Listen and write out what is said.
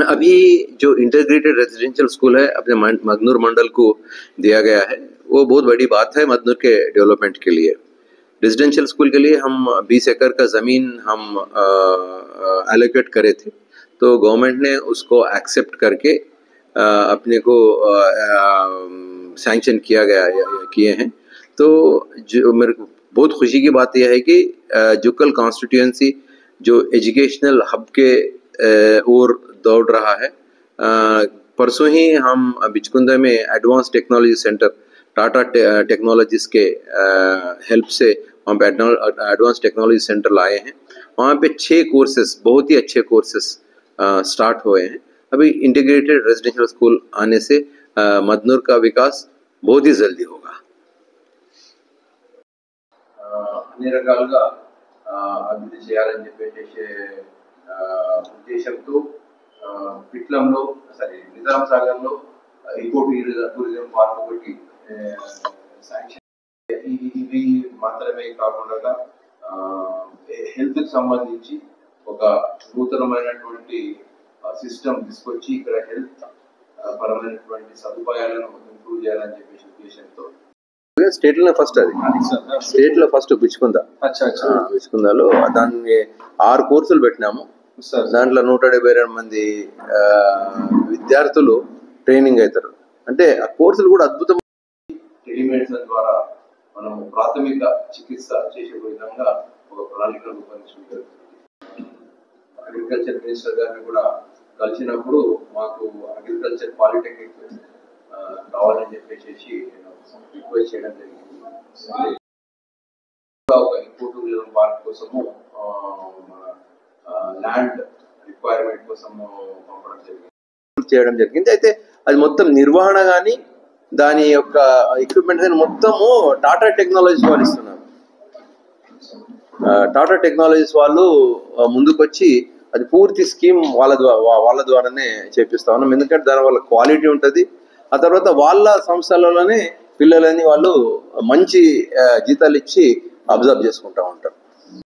अभी जो integrated residential school है अपने मदनूर मंडल को दिया गया है, वो बहुत बड़ी बात है मदनूर के डेवलपमेंट के लिए। रेजिडेंशियल स्कूल के लिए हम 20 एकड़ का ज़मीन हम एलोकेट करे थे, तो गवर्नमेंट ने उसको एक्सेप्ट करके अपने को सैंक्शन किए हैं। तो जो मेरे को बहुत खुशी की बात यह है कि जुक्कल कॉन्स्टिट्यूएंसी जो एजुकेशनल हब के ओर दौड़ रहा है। परसों ही हम बिचकुंदा में advance technology centre Tata technologies के हेल्प से वहाँ पे एडवांस टेक्नोलॉजी सेंटर लाए हैं। वहाँ पे 6 कोर्सेस, बहुत ही अच्छे कोर्सेस स्टार्ट हुए हैं। अभी इंटीग्रेटेड रेजिडेंशियल स्कूल आने से मदनूर का विकास बहुत ही जल्दी होगा। అన్ని రకాలుగా అభివృద్ధి చేయాలని చెప్పేసి ఉద్దేశంతో పిట్లంలో నిజాం సాగర్లో ఈకో టూరిజం పార్క్ ఒకటి శాంక్షన్. ఇవి మాత్రమే కాకుండా హెల్త్ కి సంబంధించి ఒక నూతనమైనటువంటి సిస్టమ్ తీసుకొచ్చి ఇక్కడ హెల్త్ పరమైనటువంటి సదుపాయాలను ఇంప్రూవ్ చేయాలని చెప్పేసి ఉద్దేశంతో స్టేట్ లో ఫస్ట్ స్టేట్ లో ఫస్ట్ బిచ్చుకుందా బిచ్చుకుందాలో దాన్ని 6 కోర్సులు పెట్టినాము. దాంట్లో 172 మంది విద్యార్థులు ట్రైనింగ్ అవుతారు. అంటే ఆ కోర్సులు కూడా అద్భుతం. టెలిమెడిసిన్ ద్వారా మనం ప్రాథమిక చికిత్స చేసే విధంగా ఒక ప్రణాళిక రూపొందించడం జరుగుతుంది. అగ్రికల్చర్ మినిస్టర్ గారిని కూడా కలిసినప్పుడు మాకు అగ్రికల్చర్ పాలిటెక్నిక్ కావాలని చెప్పేసి రిక్వెస్ట్ చేయడం జరిగింది. ఒక ఈకో టూరిజం పార్క్ కోసము ల్యాండ్ రిక్వైర్మెంట్ కోసము పంపడం జరిగింది. అయితే అది మొత్తం నిర్వహణ కానీ దాని యొక్క ఎక్విప్మెంట్ కానీ మొత్తము టాటా టెక్నాలజీస్ వాళ్ళు ఇస్తున్నారు. టాటా టెక్నాలజీస్ వాళ్ళు ముందుకొచ్చి అది పూర్తి స్కీమ్ వాళ్ళ ద్వారానే చేపిస్తా ఉన్నాం. ఎందుకంటే దాని వల్ల క్వాలిటీ ఉంటుంది. ఆ తర్వాత వాళ్ళ సంస్థలలోనే పిల్లలని వాళ్ళు మంచి జీతాలు ఇచ్చి అబ్జర్వ్ చేసుకుంటూ ఉంటారు.